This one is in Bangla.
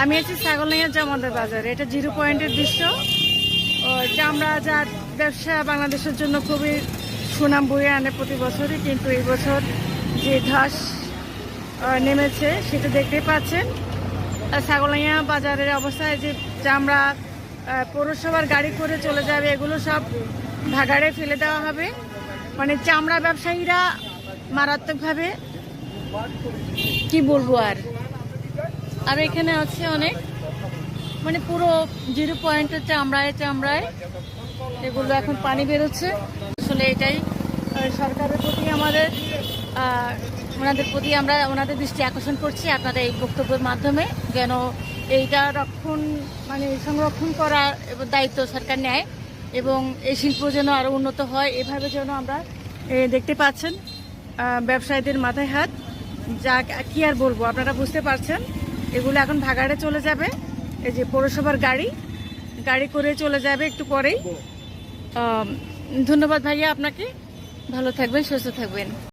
আমি আছি ছাগলনাইয়া জামালদার বাজারে। এটা জিরো পয়েন্টের দৃশ্য। চামড়া জাত ব্যবসা বাংলাদেশের জন্য খুবই সুনাম বয়ে আনে প্রতি বছরই, কিন্তু এই বছর যে ধস নেমেছে সেটা দেখতেই পাচ্ছেন। ছাগলনাইয়া বাজারের অবস্থায় যে চামড়া পৌরসভার গাড়ি করে চলে যাবে, এগুলো সব ভাগাড়ে ফেলে দেওয়া হবে। মানে চামড়া ব্যবসায়ীরা মারাত্মকভাবে, কি বলবো আর এখানে আছে অনেক, মানে পুরো জিরো পয়েন্টের চামড়ায় এগুলো এখন পানি বেরোচ্ছে। আসলে এটাই সরকারের প্রতি ওনাদের দৃষ্টি আকর্ষণ করছি আপনাদের এই বক্তব্যের মাধ্যমে, যেন এইটা সংরক্ষণ করার দায়িত্ব সরকার নেয় এবং এই শিল্প যেন আরো উন্নত হয়। এভাবে যেন আমরা দেখতে পাচ্ছেন ব্যবসায়ীদের মাথায় হাত, যা কি আর বলবো, আপনারা বুঝতে পারছেন। এগুলো এখন ভাগাড়ে চলে যাবে। এই যে পৌরসভার গাড়ি করে চলে যাবে একটু পরেই। ধন্যবাদ ভাইয়া আপনাকে, ভালো থাকবেন, সুস্থ থাকবেন।